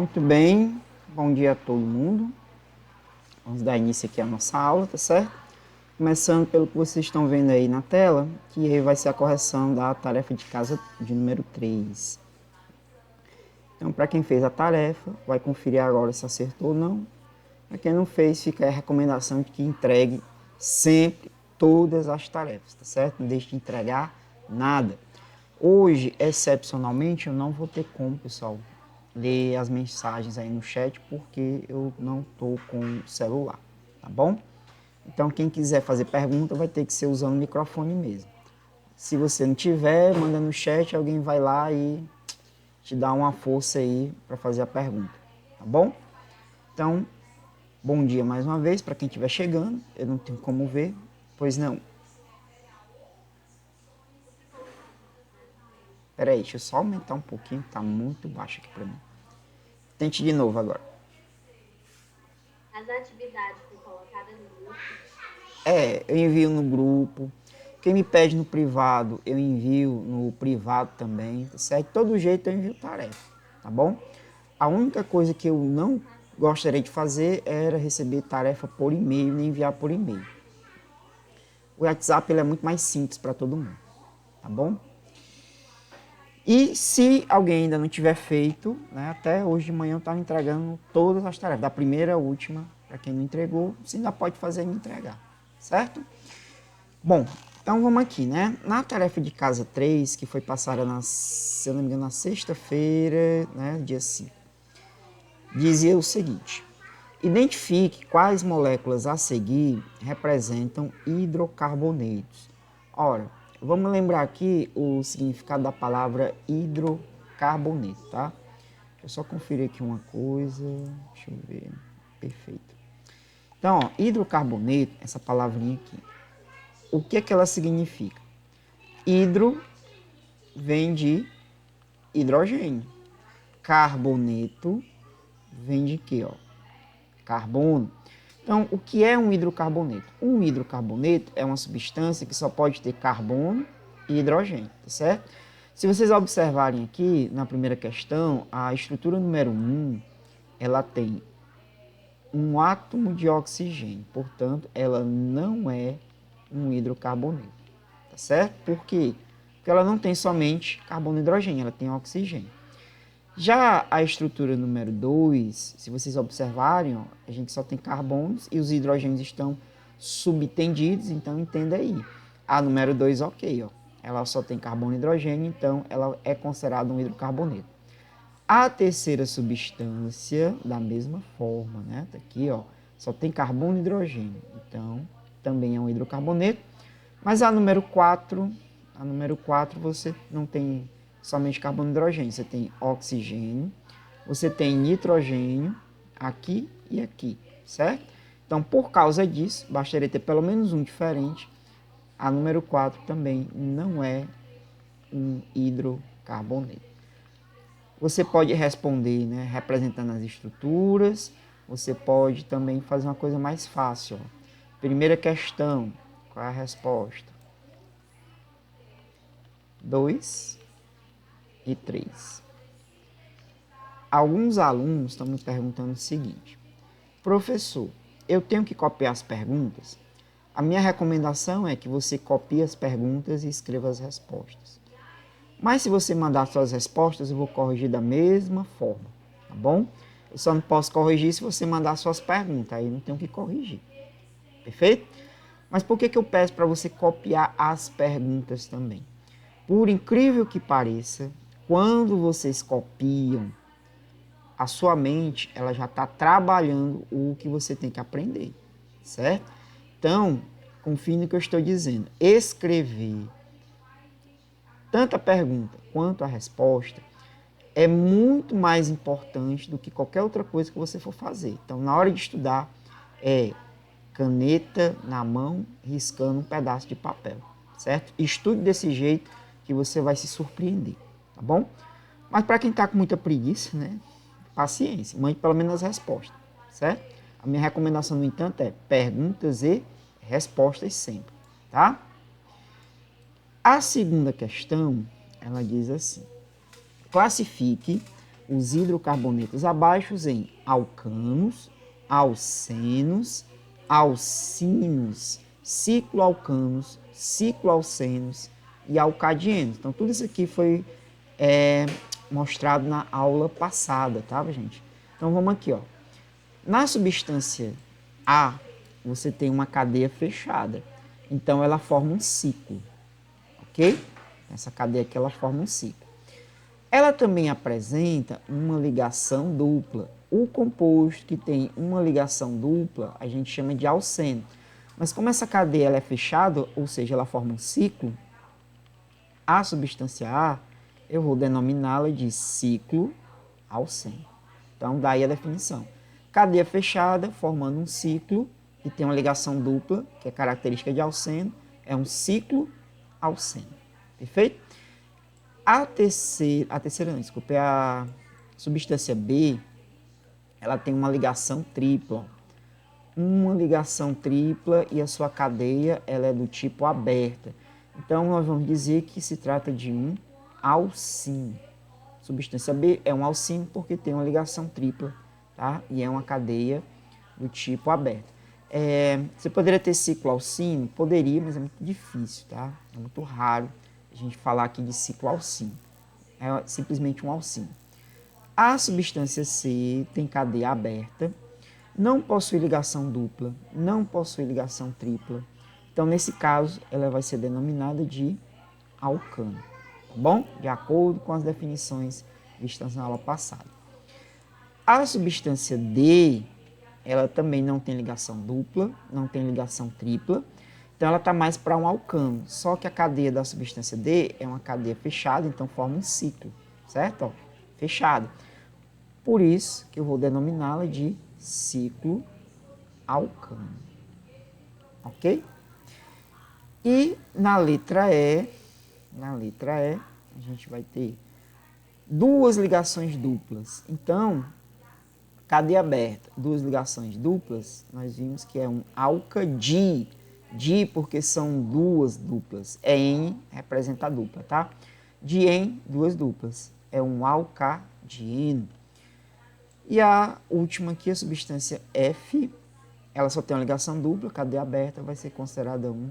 Muito bem, bom dia a todo mundo. Vamos dar início aqui à nossa aula, tá certo? Começando pelo que vocês estão vendo aí na tela, que aí vai ser a correção da tarefa de casa de número 3. Então, para quem fez a tarefa, vai conferir agora se acertou ou não. Para quem não fez, fica a recomendação de que entregue sempre todas as tarefas, tá certo? Não deixe de entregar nada. Hoje, excepcionalmente, eu não vou ter como, pessoal, ler as mensagens aí no chat, porque eu não estou com o celular, tá bom? Então, quem quiser fazer pergunta vai ter que ser usando o microfone mesmo. Se você não tiver, manda no chat, alguém vai lá e te dá uma força aí para fazer a pergunta, tá bom? Então, bom dia mais uma vez para quem estiver chegando. Eu não tenho como ver, pois não. Peraí, deixa eu só aumentar um pouquinho, tá muito baixo aqui para mim. Tente de novo agora. As atividades foram colocadas no grupo. Eu envio no grupo. Quem me pede no privado, eu envio no privado também, tá certo? De todo jeito eu envio tarefa, tá bom? A única coisa que eu não gostaria de fazer era receber tarefa por e-mail, nem enviar por e-mail. O WhatsApp ele é muito mais simples para todo mundo, tá bom? E se alguém ainda não tiver feito, né, até hoje de manhã eu estava entregando todas as tarefas, da primeira à última, para quem não entregou, você ainda pode fazer e me entregar, certo? Bom, então vamos aqui, né? Na tarefa de casa 3, que foi passada, se eu não me engano, na sexta-feira, né, dia 5, dizia o seguinte: identifique quais moléculas a seguir representam hidrocarbonetos. Ora, vamos lembrar aqui o significado da palavra hidrocarboneto, tá? Deixa eu só conferir aqui uma coisa. Deixa eu ver. Perfeito. Então, ó, hidrocarboneto, essa palavrinha aqui, o que é que ela significa? Hidro vem de hidrogênio. Carboneto vem de quê? Ó? Carbono. Então, o que é um hidrocarboneto? Um hidrocarboneto é uma substância que só pode ter carbono e hidrogênio, tá certo? Se vocês observarem aqui, na primeira questão, a estrutura número 1, ela tem um átomo de oxigênio, portanto, ela não é um hidrocarboneto, tá certo? Por quê? Porque ela não tem somente carbono e hidrogênio, ela tem oxigênio. Já a estrutura número 2, se vocês observarem, ó, a gente só tem carbonos e os hidrogênios estão subtendidos, então entenda aí. A número 2, ok, ó, ela só tem carbono e hidrogênio, então ela é considerada um hidrocarboneto. A terceira substância, da mesma forma, né? Tá aqui, ó, só tem carbono e hidrogênio, então também é um hidrocarboneto. Mas a número 4 você não tem somente carbono e hidrogênio, você tem oxigênio, você tem nitrogênio aqui e aqui, certo? Então, por causa disso, bastaria ter pelo menos um diferente. A número 4 também não é um hidrocarboneto. Você pode responder, né, representando as estruturas, você pode também fazer uma coisa mais fácil. Ó. Primeira questão, qual é a resposta? 2 e 3. Alguns alunos estão me perguntando o seguinte: professor, eu tenho que copiar as perguntas? A minha recomendação é que você copie as perguntas e escreva as respostas. Mas se você mandar suas respostas, eu vou corrigir da mesma forma, tá bom? Eu só não posso corrigir se você mandar suas perguntas, aí não tenho que corrigir. Perfeito? Mas por que eu peço para você copiar as perguntas também? Por incrível que pareça, quando vocês copiam, a sua mente ela já está trabalhando o que você tem que aprender, certo? Então, confie no que eu estou dizendo. Escrever tanto a pergunta quanto a resposta é muito mais importante do que qualquer outra coisa que você for fazer. Então, na hora de estudar, é caneta na mão, riscando um pedaço de papel, certo? Estude desse jeito que você vai se surpreender, tá bom? Mas para quem está com muita preguiça, né? Paciência, mande pelo menos as respostas, certo? A minha recomendação, no entanto, é perguntas e respostas sempre, tá? A segunda questão, ela diz assim: classifique os hidrocarbonetos abaixo em alcanos, alcenos, alcinos, cicloalcanos, cicloalcenos e alcadienos. Então, tudo isso aqui foi mostrado na aula passada, tá, gente? Então, vamos aqui, ó. Na substância A, você tem uma cadeia fechada. Então, ela forma um ciclo, ok? Essa cadeia aqui, ela forma um ciclo. Ela também apresenta uma ligação dupla. O composto que tem uma ligação dupla, a gente chama de alceno. Mas como essa cadeia ela é fechada, ou seja, ela forma um ciclo, a substância A, eu vou denominá-la de ciclo alceno. Então, daí a definição. Cadeia fechada, formando um ciclo, e tem uma ligação dupla, que é característica de alceno, é um ciclo alceno. Perfeito? A substância B, ela tem uma ligação tripla. Uma ligação tripla e a sua cadeia ela é do tipo aberta. Então, nós vamos dizer que se trata de um alcino. Substância B é um alcino porque tem uma ligação tripla, tá? E é uma cadeia do tipo aberta. Você poderia ter ciclo alcino? Poderia, mas é muito difícil, tá? É muito raro a gente falar aqui de ciclo alcino. É simplesmente um alcino. A substância C tem cadeia aberta, não possui ligação dupla, não possui ligação tripla. Então, nesse caso, ela vai ser denominada de alcano, tá bom? De acordo com as definições vistas na aula passada. A substância D, ela também não tem ligação dupla, não tem ligação tripla, então ela está mais para um alcano. Só que a cadeia da substância D é uma cadeia fechada, então forma um ciclo, certo? Ó, fechado. Por isso que eu vou denominá-la de ciclo alcano. Ok? E na letra E, a gente vai ter duas ligações duplas. Então, cadeia aberta, duas ligações duplas, nós vimos que é um alcadi. Di porque são duas duplas. En representa a dupla, tá? Dien, duas duplas. É um alcadieno. E a última aqui, a substância F, ela só tem uma ligação dupla, cadeia aberta, vai ser considerada um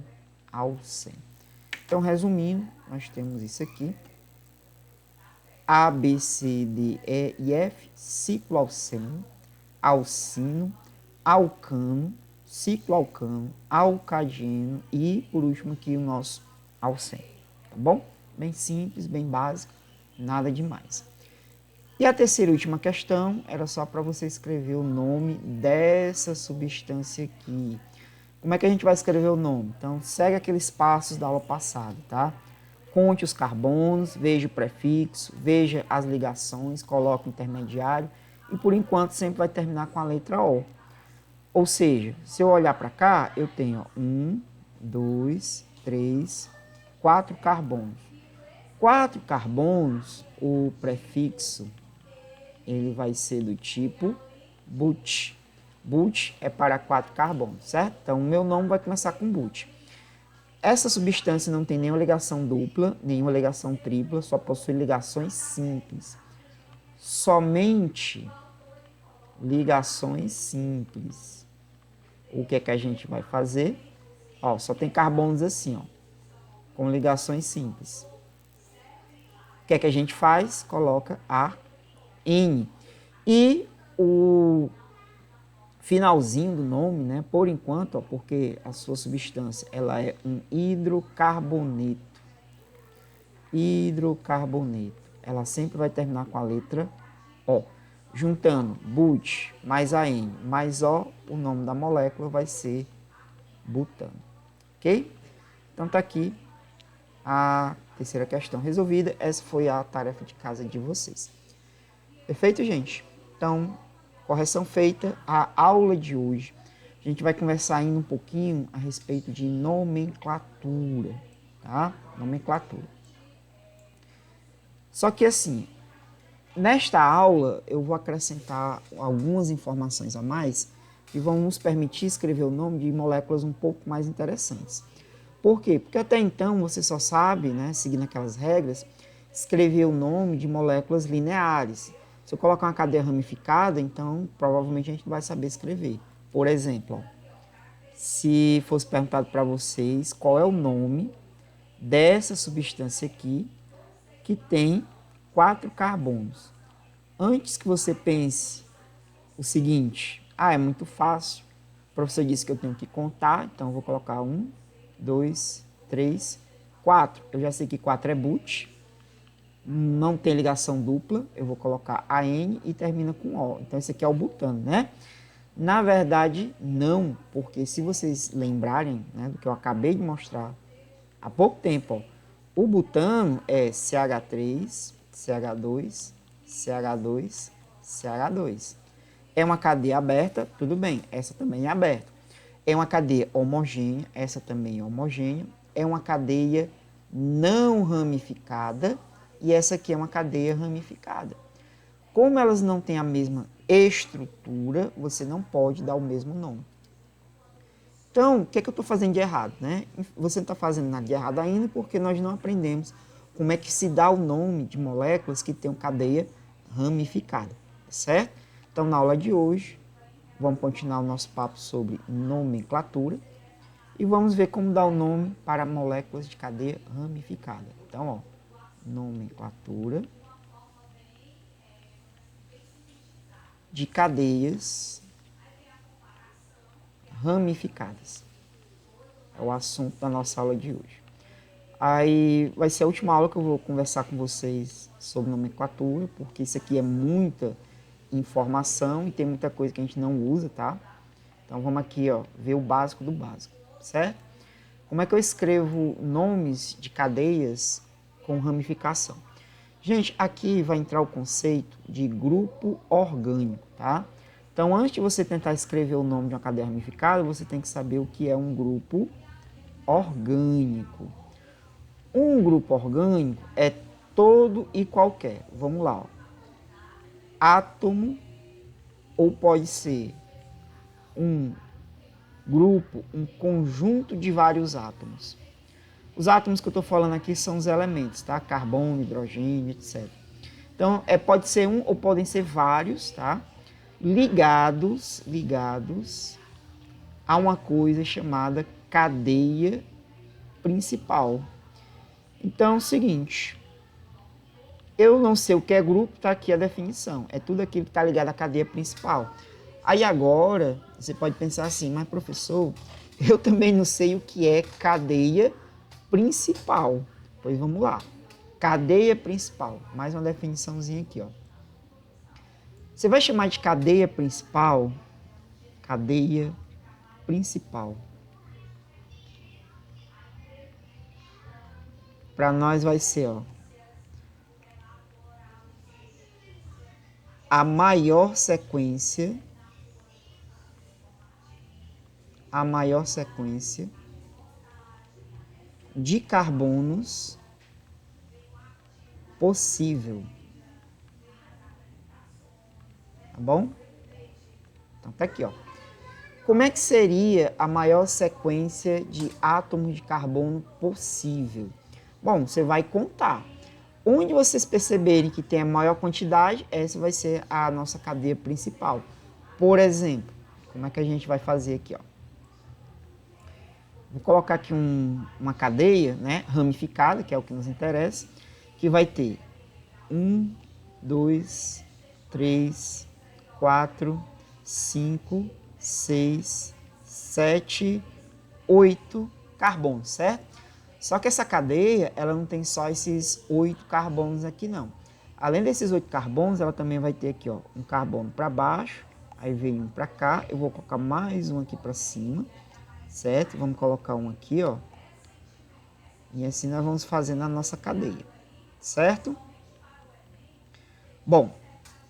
alceno. Então, resumindo, nós temos isso aqui. A, B, C, D, E e F, cicloalceno, alcino, alcano, cicloalcano, alcadieno e, por último, aqui o nosso alceno. Tá bom? Bem simples, bem básico, nada demais. E a terceira e última questão era só para você escrever o nome dessa substância aqui. Como é que a gente vai escrever o nome? Então, segue aqueles passos da aula passada, tá? Conte os carbonos, veja o prefixo, veja as ligações, coloque o intermediário e, por enquanto, sempre vai terminar com a letra O. Ou seja, se eu olhar para cá, eu tenho 1, 2, 3, 4 carbonos. 4 carbonos, o prefixo, ele vai ser do tipo but. But é para 4 carbonos, certo? Então, o meu nome vai começar com but. Essa substância não tem nenhuma ligação dupla, nenhuma ligação tripla, só possui ligações simples. Somente ligações simples. O que é que a gente vai fazer? Ó, só tem carbonos assim, ó, com ligações simples. O que é que a gente faz? Coloca a N. E o finalzinho do nome, né, por enquanto, ó, porque a sua substância ela é um hidrocarboneto. Hidrocarboneto. Ela sempre vai terminar com a letra O. Juntando but mais a N mais O, o nome da molécula vai ser butano. Ok? Então tá aqui a terceira questão resolvida. Essa foi a tarefa de casa de vocês. Perfeito, gente? Então, correção feita. A aula de hoje, a gente vai conversar ainda um pouquinho a respeito de nomenclatura, tá? Nomenclatura. Só que assim, nesta aula, eu vou acrescentar algumas informações a mais que vão nos permitir escrever o nome de moléculas um pouco mais interessantes. Por quê? Porque até então você só sabe, né, seguindo aquelas regras, escrever o nome de moléculas lineares. Se eu colocar uma cadeia ramificada, então provavelmente a gente não vai saber escrever. Por exemplo, ó, se fosse perguntado para vocês qual é o nome dessa substância aqui que tem 4 carbonos. Antes que você pense o seguinte, é muito fácil, o professor disse que eu tenho que contar, então eu vou colocar 1, 2, 3, 4. Eu já sei que 4 é but, não tem ligação dupla, eu vou colocar AN e termina com O. Então esse aqui é o butano, né? Na verdade, não, porque se vocês lembrarem, né, do que eu acabei de mostrar há pouco tempo, ó, o butano é CH3, CH2, CH2, CH2. É uma cadeia aberta, tudo bem, essa também é aberta. É uma cadeia homogênea, essa também é homogênea. É uma cadeia não ramificada e essa aqui é uma cadeia ramificada. Como elas não têm a mesma estrutura, você não pode dar o mesmo nome. Então, o que é que eu estou fazendo de errado, né? Você não está fazendo nada de errado ainda porque nós não aprendemos como é que se dá o nome de moléculas que têm cadeia ramificada, certo? Então, na aula de hoje, vamos continuar o nosso papo sobre nomenclatura e vamos ver como dar o nome para moléculas de cadeia ramificada. Então, ó, nomenclatura de cadeias ramificadas. É o assunto da nossa aula de hoje. Aí vai ser a última aula que eu vou conversar com vocês sobre nomenclatura, porque isso aqui é muita informação e tem muita coisa que a gente não usa, tá? Então vamos aqui, ó, ver o básico do básico, certo? Como é que eu escrevo nomes de cadeias com ramificação? Gente, aqui vai entrar o conceito de grupo orgânico, tá? Então, antes de você tentar escrever o nome de uma cadeia ramificada, você tem que saber o que é um grupo orgânico. Um grupo orgânico é todo e qualquer. Vamos lá, ó. Átomo, ou pode ser um grupo, um conjunto de vários átomos. Os átomos que eu estou falando aqui são os elementos, tá? Carbono, hidrogênio, etc. Então, pode ser um ou podem ser vários, tá? Ligados a uma coisa chamada cadeia principal. Então, é o seguinte, eu não sei o que é grupo, está aqui a definição. É tudo aquilo que está ligado à cadeia principal. Aí agora, você pode pensar assim, mas professor, eu também não sei o que é cadeia principal. Pois vamos lá. Cadeia principal. Mais uma definiçãozinha aqui, ó. Você vai chamar de cadeia principal, cadeia principal. Para nós vai ser, ó, a maior sequência de carbonos possível. Tá bom? Então tá aqui, ó. Como é que seria a maior sequência de átomos de carbono possível? Bom, você vai contar. Onde vocês perceberem que tem a maior quantidade, essa vai ser a nossa cadeia principal. Por exemplo, como é que a gente vai fazer aqui, ó? Vou colocar aqui uma cadeia, né, ramificada, que é o que nos interessa, que vai ter 1, 2, 3, 4, 5, 6, 7, 8 carbonos, certo? Só que essa cadeia, ela não tem só esses 8 carbonos aqui, não. Além desses 8 carbonos, ela também vai ter aqui, ó, um carbono para baixo, aí vem um para cá, eu vou colocar mais um aqui para cima, certo? Vamos colocar um aqui, ó. E assim nós vamos fazendo a nossa cadeia, certo? Bom,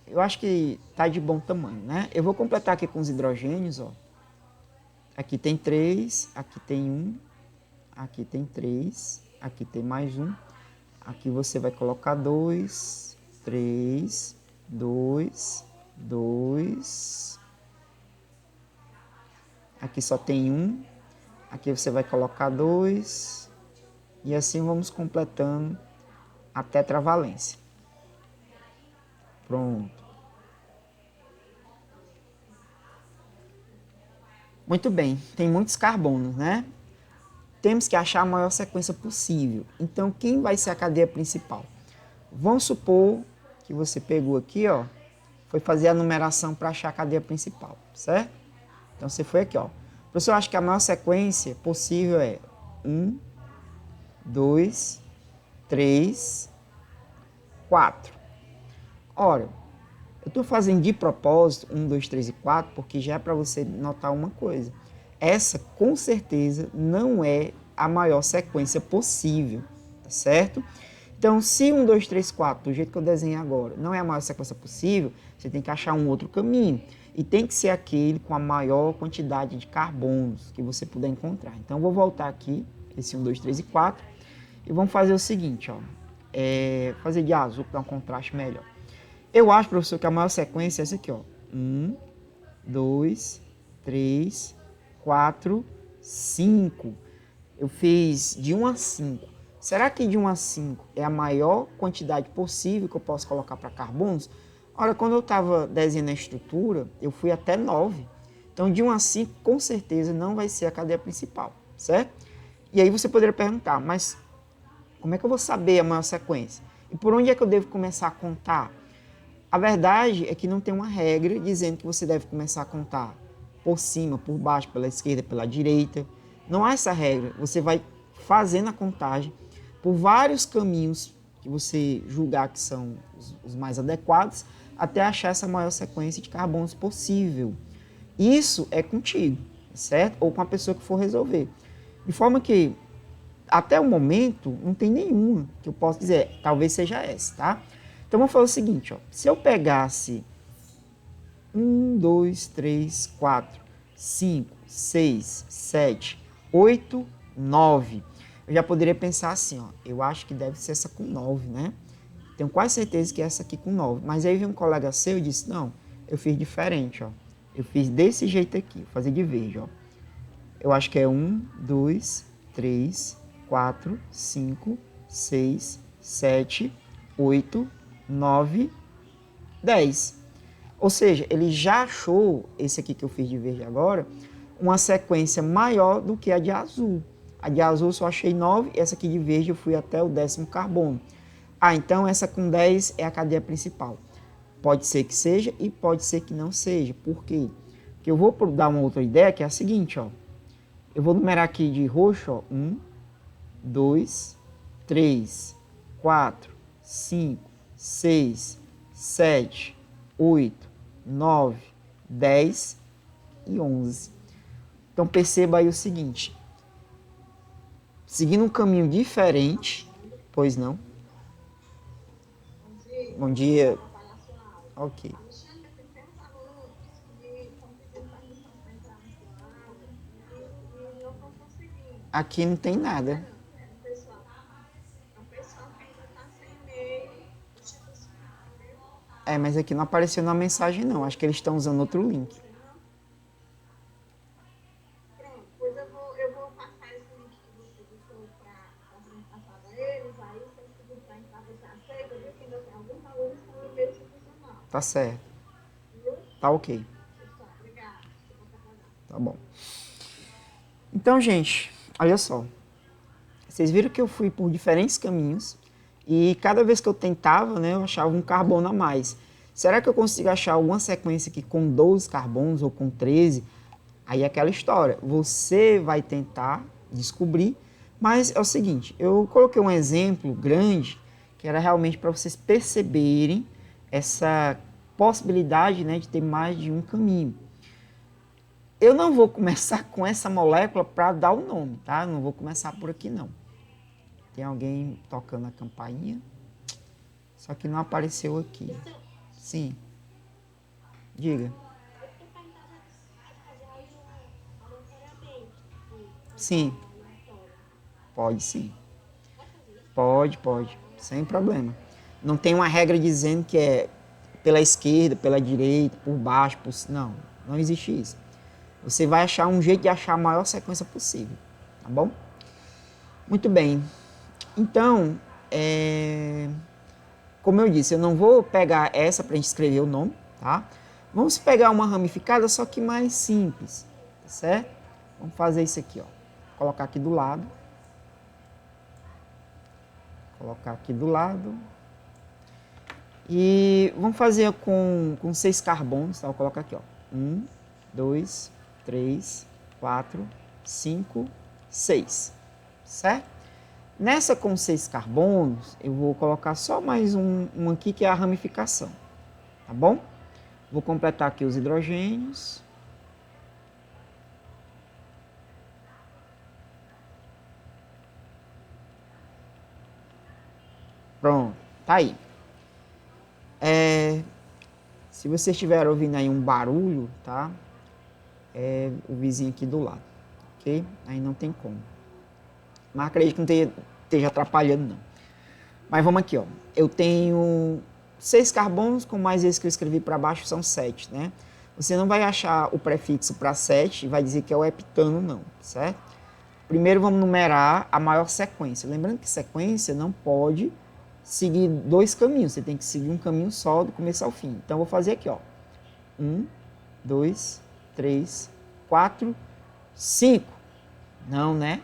eu acho que tá de bom tamanho, né? Eu vou completar aqui com os hidrogênios, ó. Aqui tem 3, aqui tem 1, aqui tem 3, aqui tem mais um. Aqui você vai colocar 2, 3, 2, 2. Aqui só tem 1. Aqui você vai colocar 2. E assim vamos completando a tetravalência. Pronto. Muito bem, tem muitos carbonos, né? Temos que achar a maior sequência possível. Então, quem vai ser a cadeia principal? Vamos supor que você pegou aqui, ó, foi fazer a numeração para achar a cadeia principal, certo? Então, você foi aqui, ó. Professor, eu acho que a maior sequência possível é 1, 2, 3, 4. Ora, eu estou fazendo de propósito 1, 2, 3 e 4 porque já é para você notar uma coisa. Essa, com certeza, não é a maior sequência possível, tá certo? Então, se 1, 2, 3, 4, do jeito que eu desenhei agora, não é a maior sequência possível, você tem que achar um outro caminho. E tem que ser aquele com a maior quantidade de carbonos que você puder encontrar. Então, eu vou voltar aqui, esse 1, 2, 3 e 4, e vamos fazer o seguinte, ó. Fazer de azul para dar um contraste melhor. Eu acho, professor, que a maior sequência é essa aqui, ó. 1, 2, 3, 4, 5. Eu fiz de 1 a 5. Será que de 1 a 5 é a maior quantidade possível que eu posso colocar para carbonos? Ora, quando eu estava desenhando a estrutura, eu fui até 9. Então, de 1 a 5, com certeza, não vai ser a cadeia principal, certo? E aí você poderia perguntar, mas como é que eu vou saber a maior sequência? E por onde é que eu devo começar a contar? A verdade é que não tem uma regra dizendo que você deve começar a contar por cima, por baixo, pela esquerda, pela direita. Não há essa regra. Você vai fazendo a contagem por vários caminhos que você julgar que são os mais adequados até achar essa maior sequência de carbonos possível. Isso é contigo, certo? Ou com a pessoa que for resolver. De forma que, até o momento, não tem nenhuma que eu possa dizer, talvez seja essa, tá? Então, vamos fazer o seguinte, ó. Se eu pegasse 1, 2, 3, 4, 5, 6, 7, 8, 9. Eu já poderia pensar assim, ó. Eu acho que deve ser essa com 9, né? Tenho quase certeza que é essa aqui com 9. Mas aí veio um colega seu e disse, não, eu fiz diferente, ó. Eu fiz desse jeito aqui, vou fazer de verde, ó. Eu acho que é 1, 2, 3, 4, 5, 6, 7, 8, 9, 10. Ou seja, ele já achou, esse aqui que eu fiz de verde agora, uma sequência maior do que a de azul. A de azul eu só achei 9, essa aqui de verde eu fui até o 10º carbono. Ah, então essa com 10 é a cadeia principal. Pode ser que seja e pode ser que não seja. Por quê? Porque eu vou dar uma outra ideia que é a seguinte, ó. Eu vou numerar aqui de roxo, ó. 1, 2, 3, 4, 5, 6, 7, 8, 9, 10 e 11. Então perceba aí o seguinte. Seguindo um caminho diferente, pois não? Bom dia. Ok. Aqui não tem nada. Mas aqui não apareceu na mensagem não. Acho que eles estão usando outro link. Pronto, pois eu vou passar esse link que você deixou para passar para eles, aí se eles pedirem para entrar, você aceita, viu? Que ainda tem alguns alunos com o e-mail institucional. Tá certo. Viu? Tá ok. Pessoal, obrigada. Tá bom. Então, gente, olha só. Vocês viram que eu fui por diferentes caminhos e cada vez que eu tentava, né, eu achava um carbono a mais. Será que eu consigo achar alguma sequência aqui com 12 carbonos ou com 13? Aí é aquela história. Você vai tentar descobrir, mas é o seguinte, eu coloquei um exemplo grande que era realmente para vocês perceberem essa possibilidade, né, de ter mais de um caminho. Eu não vou começar com essa molécula para dar o nome, tá? Não vou começar por aqui, não. Tem alguém tocando a campainha? Só que não apareceu aqui. Sim. Diga. Sim. Pode sim. Pode. Sem problema. Não tem uma regra dizendo que é pela esquerda, pela direita, por baixo, por... Não existe isso. Você vai achar um jeito de achar a maior sequência possível, tá bom? Muito bem. Então, como eu disse, eu não vou pegar essa para a gente escrever o nome, tá? Vamos pegar uma ramificada, só que mais simples, tá certo? Vamos fazer isso aqui, ó. Vou colocar aqui do lado. Colocar aqui do lado. E vamos fazer com 6 carbonos, tá? Vou colocar aqui, ó. 1, 2, 3, 4, 5, 6, certo? Nessa com 6 carbonos, eu vou colocar só mais um aqui, que é a ramificação, tá bom? Vou completar aqui os hidrogênios. Pronto, tá aí. Se você estiver ouvindo aí um barulho, tá? É o vizinho aqui do lado, ok? Aí não tem como. Mas acredito que não esteja atrapalhando, não. Mas vamos aqui, ó. Eu tenho 6 carbonos, com mais esse que eu escrevi para baixo, são 7, né? Você não vai achar o prefixo para 7 e vai dizer que é o heptano, não, certo? Primeiro vamos numerar a maior sequência. Lembrando que sequência não pode seguir 2 caminhos, você tem que seguir um caminho só do começo ao fim. Então eu vou fazer aqui, ó. 1, 2, 3, 4, 5. Não, né?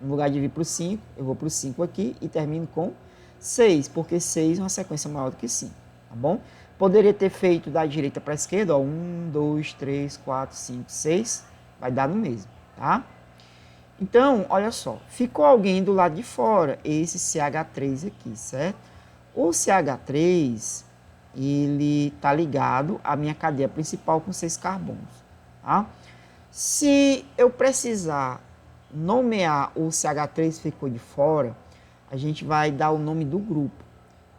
No lugar de vir para o 5, eu vou para o 5 aqui e termino com 6, porque 6 é uma sequência maior do que 5, tá bom? Poderia ter feito da direita para a esquerda, ó, 1, 2, 3, 4, 5, 6, vai dar no mesmo, tá? Então, olha só, ficou alguém do lado de fora, esse CH3 aqui, certo? O CH3, ele tá ligado à minha cadeia principal com 6 carbonos, tá? Se eu precisar nomear o CH3 que ficou de fora, a gente vai dar o nome do grupo.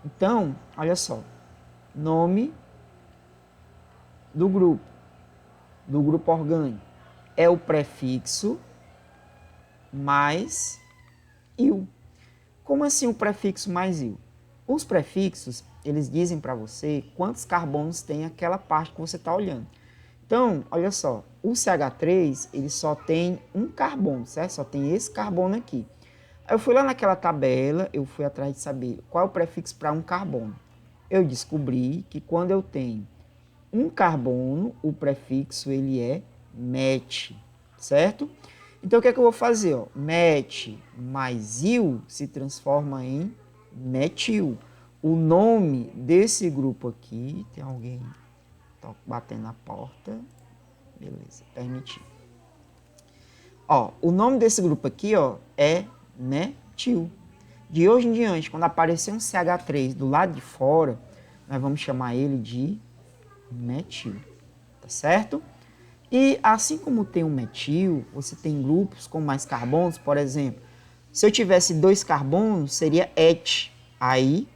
Então, olha só, nome do grupo orgânico, é o prefixo mais il. Como assim o prefixo mais il? Os prefixos, eles dizem para você quantos carbonos tem aquela parte que você está olhando. Então, olha só, o CH3, ele só tem um carbono, certo? Só tem esse carbono aqui. Aí eu fui lá naquela tabela, eu fui atrás de saber qual é o prefixo para um carbono. Eu descobri que quando eu tenho um carbono, o prefixo ele é met, certo? Então, o que é que eu vou fazer? Ó? Met mais il se transforma em metil. O nome desse grupo aqui, tem alguém batendo na porta, beleza, permitir. Ó, o nome desse grupo aqui, ó, é metil. De hoje em diante, quando aparecer um CH3 do lado de fora, nós vamos chamar ele de metil, tá certo? E assim como tem um metil, você tem grupos com mais carbonos, por exemplo, se eu tivesse 2 carbonos, seria et, aí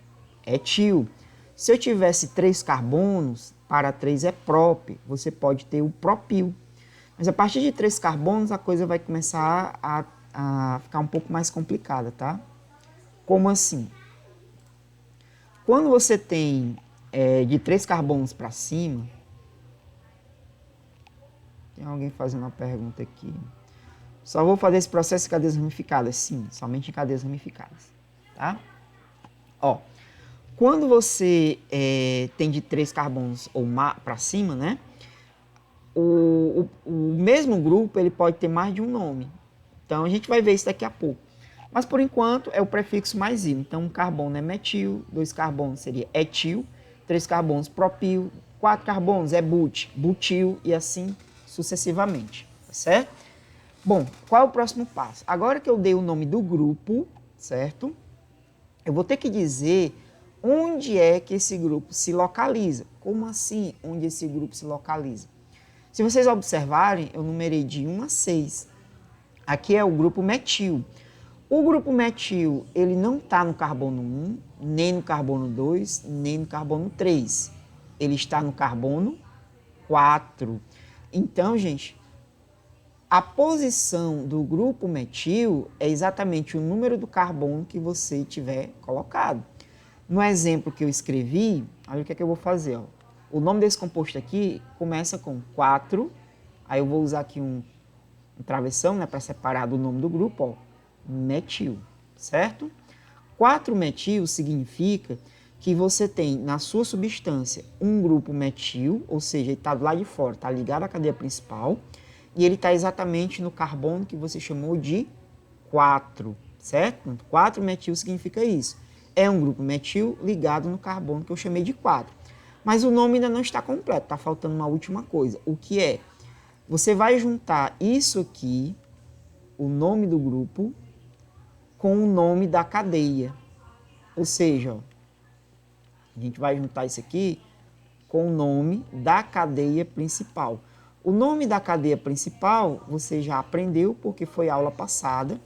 etil. Se eu tivesse 3 carbonos, para 3 é prop, você pode ter o propil. Mas a partir de 3 carbonos, a coisa vai começar a ficar um pouco mais complicada, tá? Como assim? Quando você tem de 3 carbonos para cima, tem alguém fazendo uma pergunta aqui. Só vou fazer esse processo em cadeias ramificadas, sim, somente em cadeias ramificadas, tá? Ó, quando você tem de 3 carbonos ou para cima, né? O mesmo grupo ele pode ter mais de um nome. Então a gente vai ver isso daqui a pouco. Mas por enquanto é o prefixo mais il. Então um carbono é metil, 2 carbonos seria etil, 3 carbonos propil, 4 carbonos é butil e assim sucessivamente, tá certo? Bom, qual é o próximo passo? Agora que eu dei o nome do grupo, certo? Eu vou ter que dizer onde é que esse grupo se localiza. Como assim onde esse grupo se localiza? Se vocês observarem, eu numerei de 1 a 6. Aqui é o grupo metil. O grupo metil, ele não está no carbono 1, nem no carbono 2, nem no carbono 3. Ele está no carbono 4. Então, gente, a posição do grupo metil é exatamente o número do carbono que você tiver colocado. No exemplo que eu escrevi, olha o que é que eu vou fazer. Ó. O nome desse composto aqui começa com 4, aí eu vou usar aqui um travessão, né, para separar do nome do grupo, ó, metil, certo? 4-metil significa que você tem na sua substância um grupo metil, ou seja, ele está do lado de fora, está ligado à cadeia principal, e ele está exatamente no carbono que você chamou de 4, certo? 4-metil significa isso. É um grupo metil ligado no carbono que eu chamei de 4. Mas o nome ainda não está completo, está faltando uma última coisa. O que é? Você vai juntar isso aqui, o nome do grupo, com o nome da cadeia. Ou seja, ó, a gente vai juntar isso aqui com o nome da cadeia principal. O nome da cadeia principal você já aprendeu porque foi aula passada.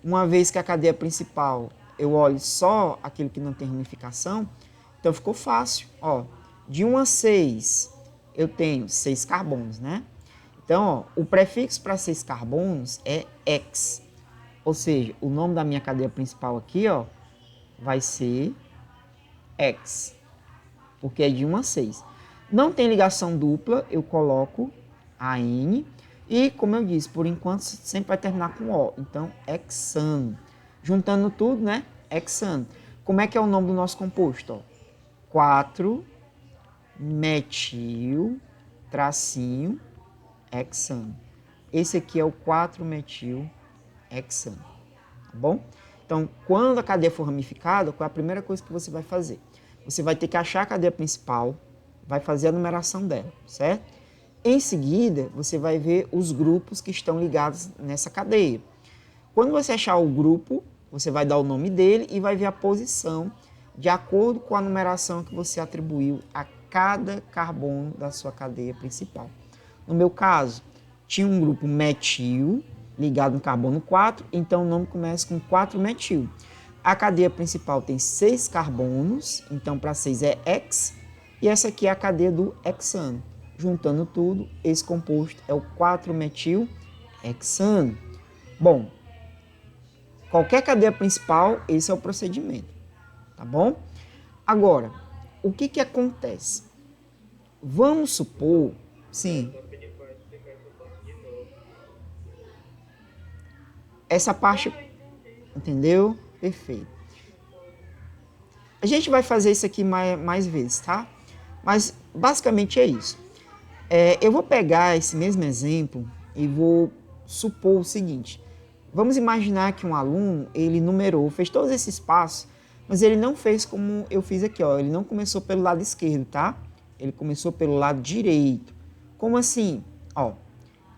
Uma vez que a cadeia principal eu olho só aquilo que não tem ramificação, então ficou fácil. Ó, de 1 a 6 eu tenho 6 carbonos, né? Então, ó, o prefixo para 6 carbonos é X. Ou seja, o nome da minha cadeia principal aqui, ó, vai ser X, porque é de 1 a 6. Não tem ligação dupla, eu coloco AN. E, como eu disse, por enquanto sempre vai terminar com O. Então, hexano. Juntando tudo, né? Hexano. Como é que é o nome do nosso composto? 4-metil, tracinho, hexano. Esse aqui é o 4-metil hexano. Tá bom? Então, quando a cadeia for ramificada, qual é a primeira coisa que você vai fazer? Você vai ter que achar a cadeia principal, vai fazer a numeração dela, certo? Em seguida, você vai ver os grupos que estão ligados nessa cadeia. Quando você achar o grupo, você vai dar o nome dele e vai ver a posição de acordo com a numeração que você atribuiu a cada carbono da sua cadeia principal. No meu caso, tinha um grupo metil ligado no carbono 4, então o nome começa com 4-metil. A cadeia principal tem 6 carbonos, então para 6 é X, e essa aqui é a cadeia do hexano. Juntando tudo, esse composto é o 4-metil hexano. Bom, qualquer cadeia principal, esse é o procedimento, tá bom? Agora, o que acontece? Vamos supor, sim, essa parte, entendeu? Perfeito. A gente vai fazer isso aqui mais vezes, tá? Mas basicamente é isso. Eu vou pegar esse mesmo exemplo e vou supor o seguinte. Vamos imaginar que um aluno, ele numerou, fez todos esses passos, mas ele não fez como eu fiz aqui, ó. Ele não começou pelo lado esquerdo, tá? Ele começou pelo lado direito. Como assim? Ó,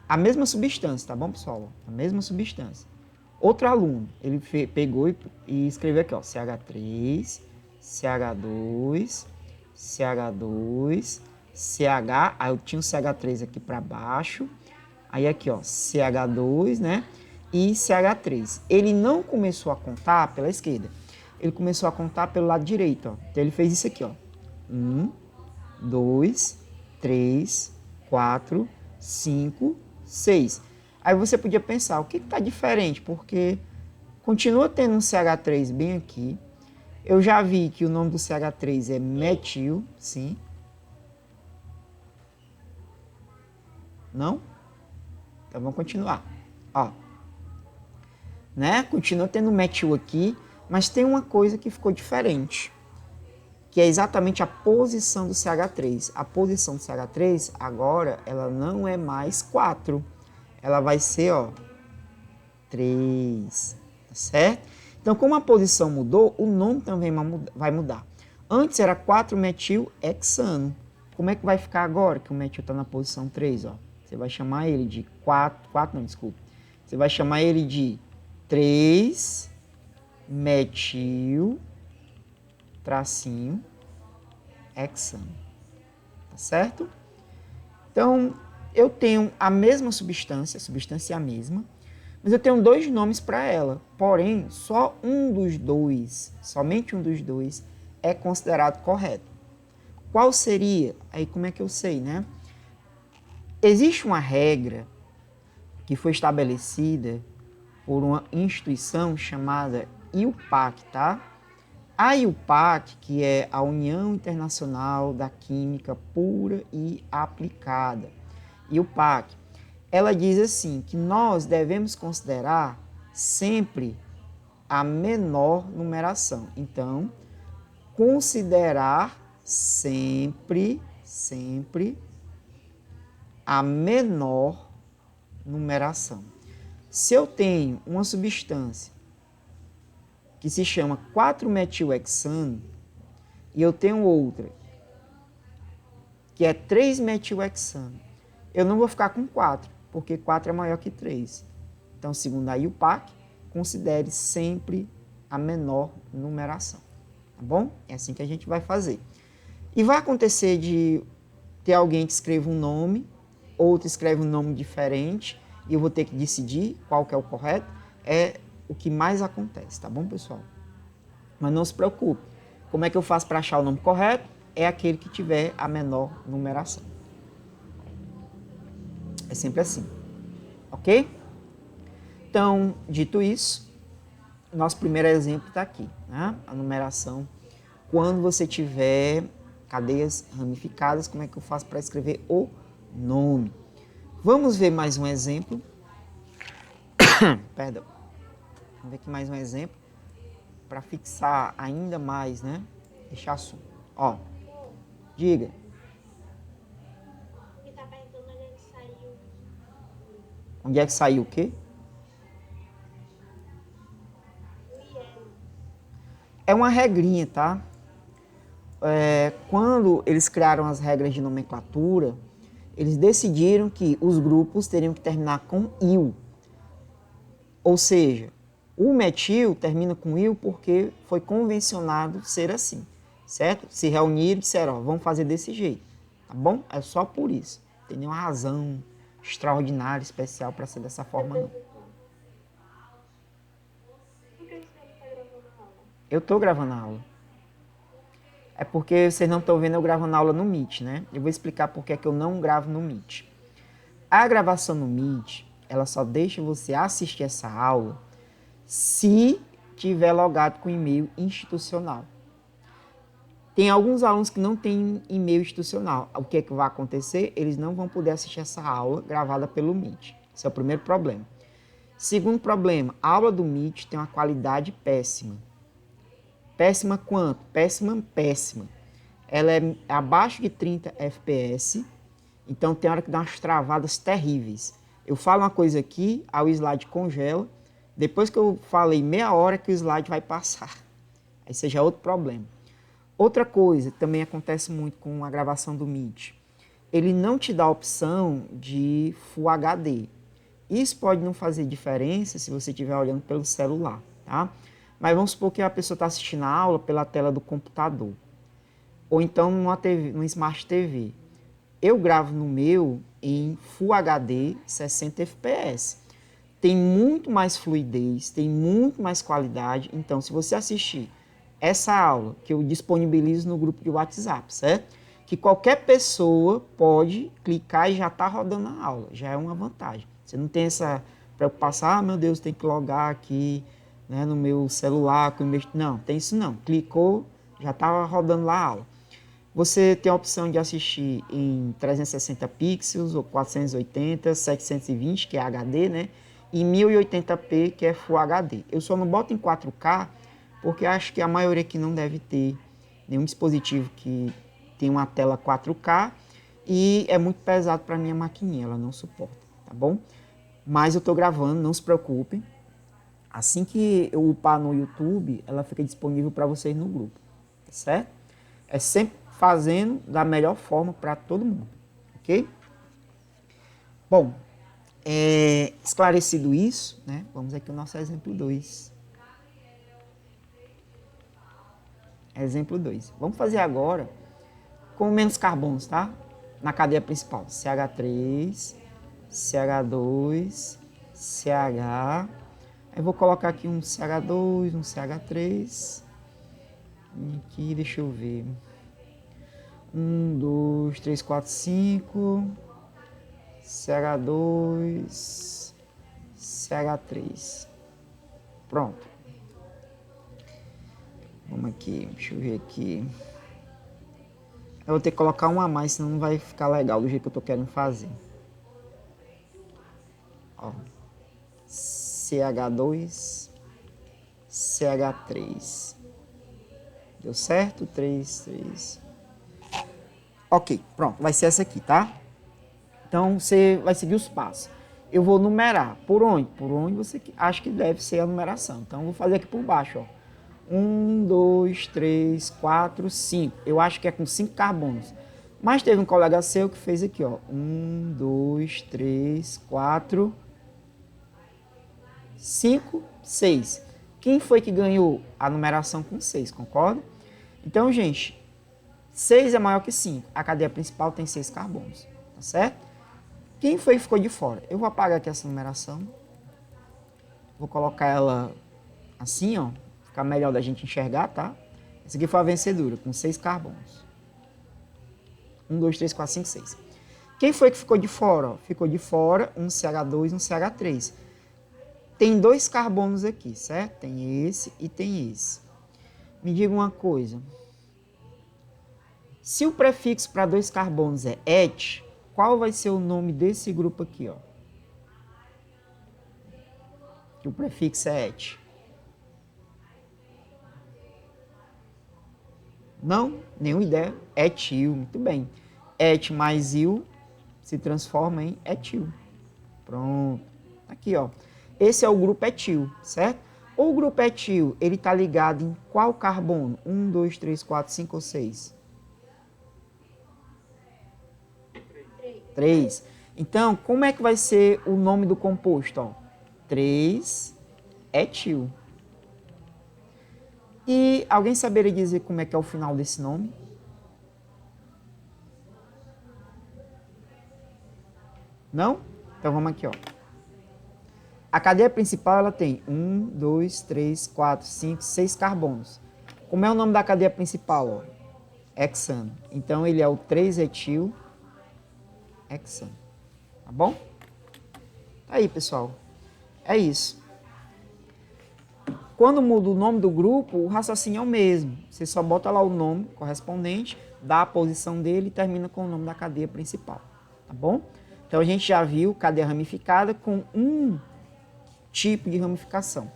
a mesma substância, tá bom, pessoal? A mesma substância. Outro aluno, ele pegou e escreveu aqui, ó, CH3, CH2, CH2, CH, aí eu tinha um CH3 aqui para baixo, aí aqui, ó, CH2, né, e CH3. Ele não começou a contar pela esquerda, ele começou a contar pelo lado direito, ó. Então ele fez isso aqui, ó, 1, 2, 3, 4, 5, 6. Aí você podia pensar, o que está diferente? Porque continua tendo um CH3 bem aqui. Eu já vi que o nome do CH3 é metil, sim. Não? Então vamos continuar. Ó, né? Continua tendo metil aqui, mas tem uma coisa que ficou diferente, que é exatamente a posição do CH3. A posição do CH3 agora ela não é mais 4. Ela vai ser, ó, 3, tá certo? Então, como a posição mudou, o nome também vai mudar. Antes era 4-metil hexano. Como é que vai ficar agora que o metil está na posição 3? Ó? Você vai chamar ele de 4, não, desculpa. Você vai chamar ele de 3-metil tracinho hexano. Tá certo? Então, eu tenho a mesma substância, a substância é a mesma, mas eu tenho dois nomes para ela. Porém, só um dos dois, somente um dos dois, é considerado correto. Qual seria? Aí como é que eu sei, né? Existe uma regra que foi estabelecida por uma instituição chamada IUPAC, tá? A IUPAC, que é a União Internacional da Química Pura e Aplicada, IUPAC, ela diz assim, que nós devemos considerar sempre a menor numeração. Então, considerar sempre a menor numeração. Se eu tenho uma substância que se chama 4-metilhexano e eu tenho outra que é 3-metilhexano, eu não vou ficar com 4, porque 4 é maior que 3. Então, segundo a IUPAC, considere sempre a menor numeração, tá bom? É assim que a gente vai fazer. E vai acontecer de ter alguém que escreva um nome, outro escreve um nome diferente, e eu vou ter que decidir qual que é o correto. É o que mais acontece, tá bom, pessoal? Mas não se preocupe. Como é que eu faço para achar o nome correto? É aquele que tiver a menor numeração. É sempre assim, ok? Então, dito isso, nosso primeiro exemplo está aqui, né? A numeração. Quando você tiver cadeias ramificadas, como é que eu faço para escrever o nome? Vamos ver mais um exemplo. Perdão. Vamos ver aqui mais um exemplo para fixar ainda mais, né? Esse assunto. Ó, diga. Me tá perguntando onde ele saiu. Onde é que saiu o quê? O IL. É uma regrinha, tá? Quando eles criaram as regras de nomenclatura, eles decidiram que os grupos teriam que terminar com il. Ou seja, o metil termina com il porque foi convencionado ser assim, certo? Se reuniram e disseram, ó, vamos fazer desse jeito, tá bom? É só por isso. Não tem nenhuma razão extraordinária, especial para ser dessa forma, não. Por que você não tá gravando a aula? Eu estou gravando a aula. É porque vocês não estão vendo eu gravando a aula no Meet, né? Eu vou explicar por que é que eu não gravo no Meet. A gravação no Meet, ela só deixa você assistir essa aula se tiver logado com e-mail institucional. Tem alguns alunos que não têm e-mail institucional. O que é que vai acontecer? Eles não vão poder assistir essa aula gravada pelo Meet. Esse é o primeiro problema. Segundo problema, a aula do Meet tem uma qualidade péssima. Péssima quanto? Péssima, péssima. Ela é abaixo de 30 FPS, então tem hora que dá umas travadas terríveis. Eu falo uma coisa aqui, aí o slide congela, depois que eu falei meia hora que o slide vai passar. Aí seja outro problema. Outra coisa que também acontece muito com a gravação do Meet, ele não te dá a opção de Full HD. Isso pode não fazer diferença se você estiver olhando pelo celular, tá? Mas vamos supor que a pessoa está assistindo a aula pela tela do computador. Ou então numa TV, numa Smart TV. Eu gravo no meu em Full HD 60 FPS. Tem muito mais fluidez, tem muito mais qualidade. Então, se você assistir essa aula que eu disponibilizo no grupo de WhatsApp, certo? Que qualquer pessoa pode clicar e já está rodando a aula. Já é uma vantagem. Você não tem essa preocupação, ah, meu Deus, tem que logar aqui, né, no meu celular. Não, tem isso não. Clicou, já estava rodando lá a aula. Você tem a opção de assistir em 360 pixels, ou 480, 720, que é HD, né? E 1080p, que é Full HD. Eu só não boto em 4K, porque acho que a maioria aqui não deve ter nenhum dispositivo que tem uma tela 4K, e é muito pesado para minha maquininha, ela não suporta, tá bom? Mas eu estou gravando, não se preocupem. Assim que eu upar no YouTube, ela fica disponível para vocês no grupo, tá certo? É sempre fazendo da melhor forma para todo mundo, ok? Bom, esclarecido isso, né? Vamos aqui ao nosso exemplo 2. Exemplo 2. Vamos fazer agora com menos carbonos, tá? Na cadeia principal. CH3, CH2, CH. Aí vou colocar aqui um CH2, um CH3. E aqui, deixa eu ver. 1, 2, 3, 4, 5. CH2, CH3. Pronto. Vamos aqui, deixa eu ver aqui. Eu vou ter que colocar um a mais, senão não vai ficar legal do jeito que eu tô querendo fazer. Ó. CH2, CH3. Deu certo? 3, 3. Ok, pronto. Vai ser essa aqui, tá? Então, você vai seguir os passos. eu vou numerar. Por onde? Por onde você acha que deve ser a numeração. Então, eu vou fazer aqui por baixo, ó. 1, 2, 3, 4, 5. Eu acho que é com 5 carbonos. Mas teve um colega seu que fez aqui, ó. 1, 2, 3, 4, 5, 6. Quem foi que ganhou a numeração com 6, concorda? Então, gente, 6 é maior que 5. A cadeia principal tem 6 carbonos, tá certo? Quem foi que ficou de fora? Eu vou apagar aqui essa numeração. Vou colocar ela assim, ó. Ficar melhor da gente enxergar, tá? Essa aqui foi a vencedora, com 6 carbonos. 1, 2, 3, 4, 5, 6. Quem foi que ficou de fora? Ó? Ficou de fora um CH2 e um CH3. Tem 2 carbonos aqui, certo? Tem esse e tem esse. Me diga uma coisa. Se o prefixo para 2 carbonos é et, qual vai ser o nome desse grupo aqui, ó? Que o prefixo é et. Não? Nenhuma ideia? Etil, muito bem. Et mais il se transforma em etil. Pronto. Aqui, ó. Esse é o grupo etil, certo? O grupo etil, ele está ligado em qual carbono? 1, 2, 3, 4, 5 ou 6? 3. Então, como é que vai ser o nome do composto? Ó? 3-etil. E alguém saberia dizer como é que é o final desse nome? Não? Então vamos aqui, ó. A cadeia principal ela tem 1, 2, 3, 4, 5, 6 carbonos. Como é o nome da cadeia principal? Ó? Hexano. Então ele é o 3-etil hexano. Tá bom? Tá aí, pessoal. É isso. Quando muda o nome do grupo, o raciocínio é o mesmo. Você só bota lá o nome correspondente, dá a posição dele e termina com o nome da cadeia principal. Tá bom? Então a gente já viu cadeia ramificada com um tipo de ramificação.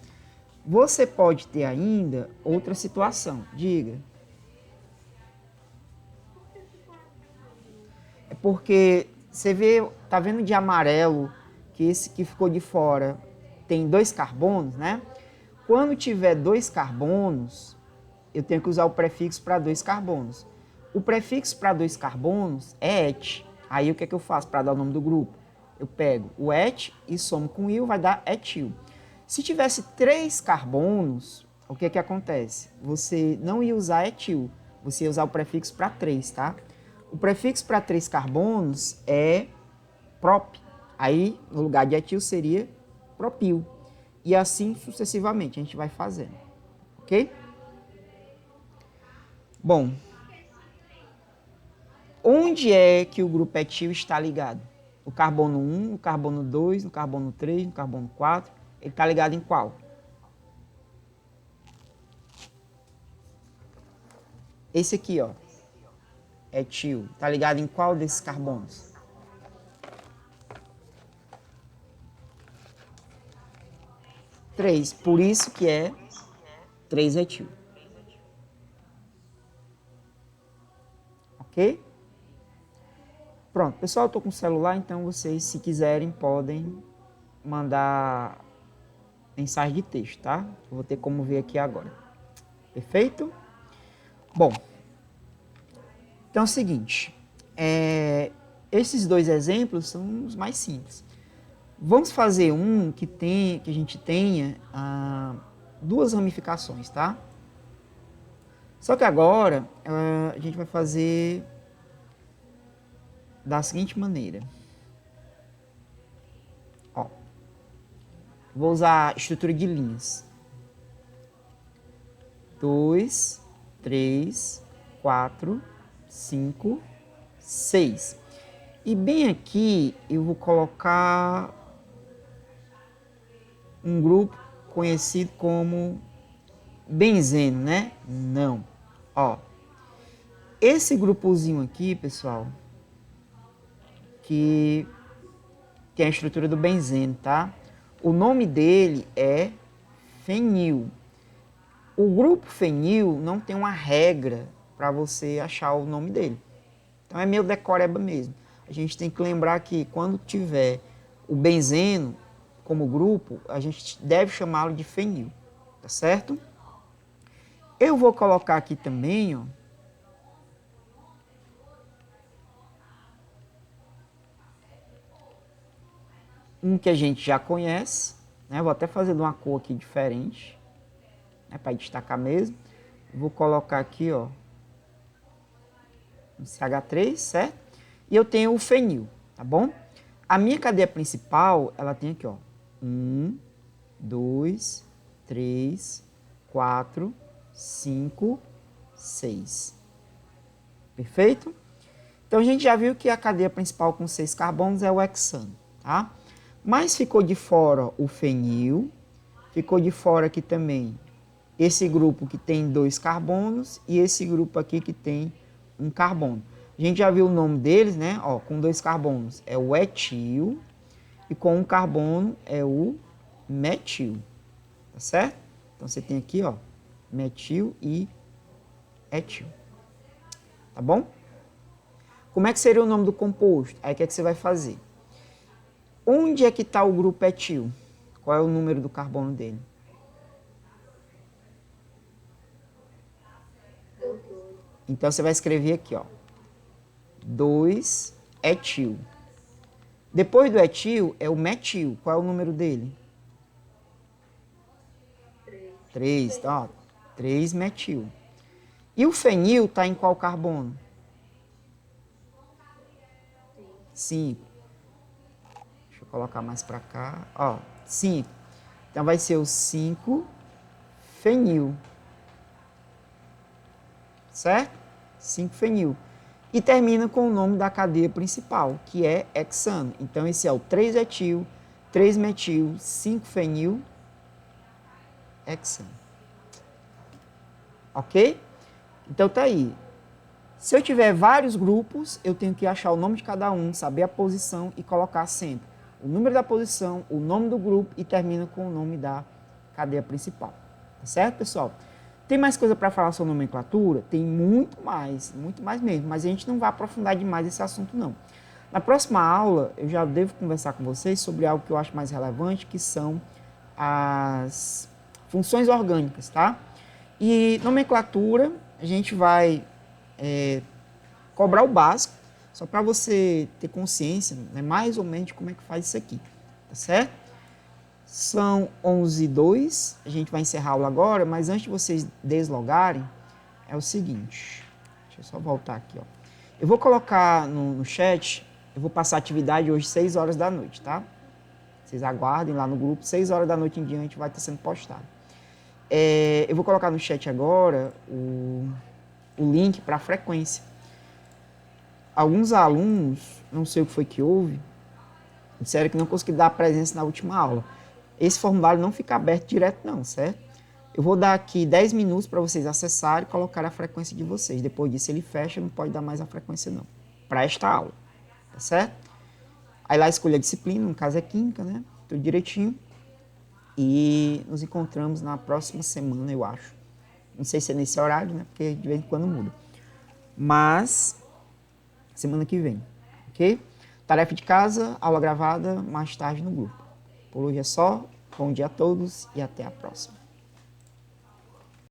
Você pode ter ainda outra situação. Diga. É porque você vê, tá vendo de amarelo que esse que ficou de fora tem 2 carbonos, né? Quando tiver 2 carbonos, eu tenho que usar o prefixo para 2 carbonos. O prefixo para 2 carbonos é et. Aí o que é que eu faço para dar o nome do grupo? Eu pego o et e somo com il, vai dar etil. Se tivesse 3 carbonos, o que é que acontece? Você não ia usar etil, você ia usar o prefixo para 3, tá? O prefixo para 3 carbonos é prop. Aí, no lugar de etil, seria propil. E assim sucessivamente a gente vai fazendo. Ok? Bom, onde é que o grupo etil está ligado? O carbono 1, o carbono 2, no carbono 3, no carbono 4. Ele está ligado em qual? Esse aqui, ó. Etil. Está ligado em qual desses carbonos? Três. Por isso que é 3-etil. Ok? Pronto, pessoal, eu estou com o celular, então vocês, se quiserem, podem mandar mensagem de texto, tá? Eu vou ter como ver aqui agora. Perfeito? Bom, então é o seguinte, esses 2 exemplos são os mais simples. Vamos fazer um que a gente tenha 2 ramificações, tá? Só que agora a gente vai fazer da seguinte maneira. Ó, vou usar a estrutura de linhas. 2, 3, 4, 5, 6. E bem aqui eu vou colocar um grupo conhecido como benzeno, né? Não. Ó, esse grupozinho aqui, pessoal, que tem a estrutura do benzeno, tá? O nome dele é fenil. O grupo fenil não tem uma regra para você achar o nome dele. Então é meio decoreba mesmo. A gente tem que lembrar que quando tiver o benzeno como grupo, a gente deve chamá-lo de fenil, tá certo? Eu vou colocar aqui também, ó, um que a gente já conhece, né? Vou até fazer de uma cor aqui diferente, né? Para destacar mesmo. Vou colocar aqui, ó, um CH3, certo? E eu tenho o fenil, tá bom? A minha cadeia principal, ela tem aqui, ó, 1, 2, 3, 4, 5, 6. Perfeito? Então a gente já viu que a cadeia principal com 6 carbonos é o hexano, tá? Mas ficou de fora o fenil, ficou de fora aqui também esse grupo que tem 2 carbonos e esse grupo aqui que tem 1 carbono. A gente já viu o nome deles, né? Ó, com 2 carbonos é o etil e com 1 carbono é o metil, tá certo? Então você tem aqui, ó, metil e etil, tá bom? Como é que seria o nome do composto? Aí o que é que você vai fazer? Onde é que está o grupo etil? Qual é o número do carbono dele? Então você vai escrever aqui, ó, 2 etil. Depois do etil é o metil. Qual é o número dele? 3. Então, ó, 3 metil. E o fenil está em qual carbono? 5. Deixa eu colocar mais para cá. Ó, 5. Então vai ser o 5 fenil. Certo? 5 fenil. E termina com o nome da cadeia principal, que é hexano. Então esse é o 3 etil, 3 metil, 5 fenil, hexano. Ok? Então tá aí. Se eu tiver vários grupos, eu tenho que achar o nome de cada um, saber a posição e colocar sempre o número da posição, o nome do grupo e termina com o nome da cadeia principal. Tá certo, pessoal? Tem mais coisa para falar sobre nomenclatura? Tem muito mais mesmo, mas a gente não vai aprofundar demais esse assunto não. Na próxima aula, eu já devo conversar com vocês sobre algo que eu acho mais relevante, que são as funções orgânicas, tá? E nomenclatura, a gente vai cobrar o básico, só para você ter consciência, né, mais ou menos como é que faz isso aqui, tá certo? São 11h02, a gente vai encerrar a aula agora, mas antes de vocês deslogarem, é o seguinte, deixa eu só voltar aqui, ó. Eu vou colocar no chat, eu vou passar a atividade hoje 6 horas da noite, tá? Vocês aguardem lá no grupo, 6 horas da noite em diante vai estar sendo postado. Eu vou colocar no chat agora o link para a frequência. Alguns alunos, não sei o que foi que houve, disseram que não conseguiram dar a presença na última aula. Esse formulário não fica aberto direto não, certo? Eu vou dar aqui 10 minutos para vocês acessarem e colocar a frequência de vocês. Depois disso ele fecha, não pode dar mais a frequência não, para esta aula, tá certo? Aí lá escolha a disciplina, no caso é química, né? Tudo direitinho. E nos encontramos na próxima semana, eu acho. Não sei se é nesse horário, né? Porque de vez em quando muda. Mas semana que vem, ok? Tarefa de casa, aula gravada, mais tarde no grupo. Por hoje é só. Bom dia a todos e até a próxima.